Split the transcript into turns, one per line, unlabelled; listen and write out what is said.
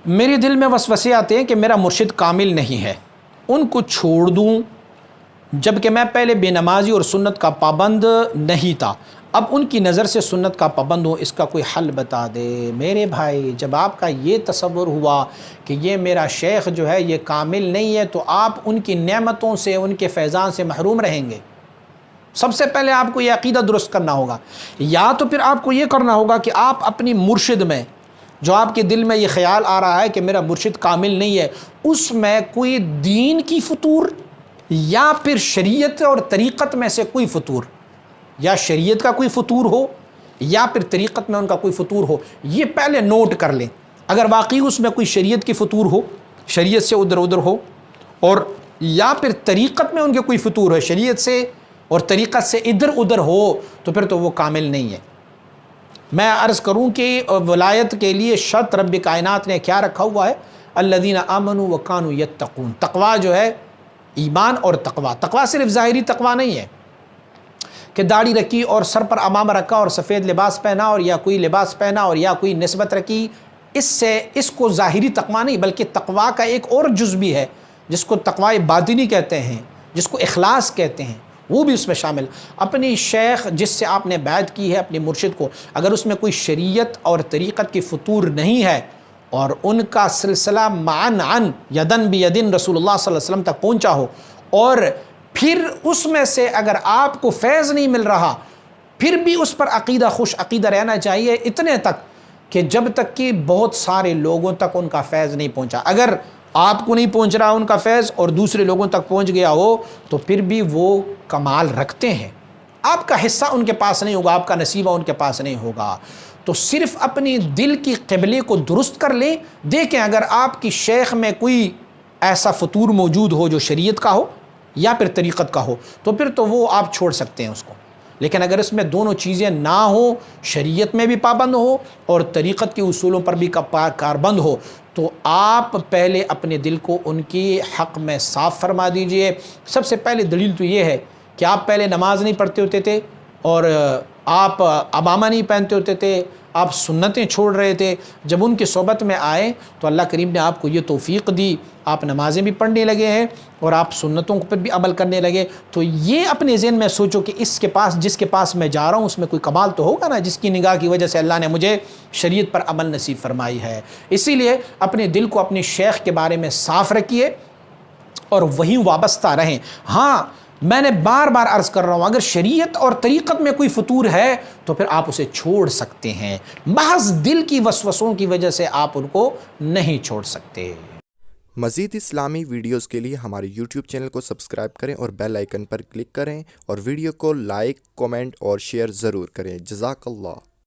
میرے دل میں وسوسے آتے ہیں کہ میرا مرشد کامل نہیں ہے، ان کو چھوڑ دوں، جبکہ میں پہلے بے نمازی اور سنت کا پابند نہیں تھا، اب ان کی نظر سے سنت کا پابند ہوں، اس کا کوئی حل بتا دے۔ میرے بھائی، جب آپ کا یہ تصور ہوا کہ یہ میرا شیخ جو ہے یہ کامل نہیں ہے، تو آپ ان کی نعمتوں سے، ان کے فیضان سے محروم رہیں گے۔ سب سے پہلے آپ کو یہ عقیدہ درست کرنا ہوگا، یا تو پھر آپ کو یہ کرنا ہوگا کہ آپ اپنی مرشد میں، جو آپ کے دل میں یہ خیال آ رہا ہے کہ میرا مرشد کامل نہیں ہے، اس میں کوئی دین کی فطور یا پھر شریعت اور طریقت میں سے کوئی فطور، یا شریعت کا کوئی فطور ہو یا پھر طریقت میں ان کا کوئی فطور ہو، یہ پہلے نوٹ کر لیں۔ اگر واقعی اس میں کوئی شریعت کی فطور ہو، شریعت سے ادھر ادھر ہو، اور یا پھر طریقت میں ان کے کوئی فطور ہے، شریعت سے اور طریقت سے ادھر ادھر ہو، تو پھر تو وہ کامل نہیں ہے۔ میں عرض کروں کہ ولایت کے لیے شرط رب کائنات نے کیا رکھا ہوا ہے؟ الذین آمنوا وکانوا یتقون۔ تقوی جو ہے، ایمان اور تقوی، تقوی صرف ظاہری تقوی نہیں ہے کہ داڑھی رکھی اور سر پر امامہ رکھا اور سفید لباس پہنا اور یا کوئی لباس پہنا اور یا کوئی نسبت رکھی، اس کو ظاہری تقوی نہیں، بلکہ تقوی کا ایک اور جز بھی ہے جس کو تقوی باطنی کہتے ہیں، جس کو اخلاص کہتے ہیں، وہ بھی اس میں شامل۔ اپنی شیخ جس سے آپ نے بیعت کی ہے، اپنے مرشد کو، اگر اس میں کوئی شریعت اور طریقت کی فطور نہیں ہے اور ان کا سلسلہ معن یدن بیدن رسول اللہ صلی اللہ علیہ وسلم تک پہنچا ہو، اور پھر اس میں سے اگر آپ کو فیض نہیں مل رہا، پھر بھی اس پر عقیدہ خوش عقیدہ رہنا چاہیے، اتنے تک کہ جب تک کہ بہت سارے لوگوں تک ان کا فیض نہیں پہنچا۔ اگر آپ کو نہیں پہنچ رہا ان کا فیض اور دوسرے لوگوں تک پہنچ گیا ہو، تو پھر بھی وہ کمال رکھتے ہیں، آپ کا حصہ ان کے پاس نہیں ہوگا، آپ کا نصیبہ ان کے پاس نہیں ہوگا۔ تو صرف اپنی دل کی قبلے کو درست کر لیں، دیکھیں اگر آپ کی شیخ میں کوئی ایسا فطور موجود ہو جو شریعت کا ہو یا پھر طریقت کا ہو، تو پھر تو وہ آپ چھوڑ سکتے ہیں اس کو۔ لیکن اگر اس میں دونوں چیزیں نہ ہوں، شریعت میں بھی پابند ہو اور طریقت کے اصولوں پر بھی کاربند ہو، تو آپ پہلے اپنے دل کو ان کی حق میں صاف فرما دیجئے۔ سب سے پہلے دلیل تو یہ ہے کہ آپ پہلے نماز نہیں پڑھتے ہوتے تھے اور آپ امامہ نہیں پہنتے ہوتے تھے، آپ سنتیں چھوڑ رہے تھے۔ جب ان کی صحبت میں آئے تو اللہ کریم نے آپ کو یہ توفیق دی، آپ نمازیں بھی پڑھنے لگے ہیں اور آپ سنتوں پر بھی عمل کرنے لگے۔ تو یہ اپنے ذہن میں سوچو کہ جس کے پاس میں جا رہا ہوں اس میں کوئی کمال تو ہوگا نا، جس کی نگاہ کی وجہ سے اللہ نے مجھے شریعت پر عمل نصیب فرمائی ہے۔ اسی لیے اپنے دل کو اپنے شیخ کے بارے میں صاف رکھیے اور وہیں وابستہ رہیں۔ ہاں، میں نے بار بار عرض کر رہا ہوں، اگر شریعت اور طریقت میں کوئی فطور ہے تو پھر آپ اسے چھوڑ سکتے ہیں، محض دل کی وسوسوں کی وجہ سے آپ ان کو نہیں چھوڑ سکتے۔
مزید اسلامی ویڈیوز کے لیے ہمارے YouTube چینل کو سبسکرائب کریں اور بیل آئیکن پر کلک کریں، اور ویڈیو کو لائک، کومنٹ اور شیئر ضرور کریں۔ جزاک اللہ۔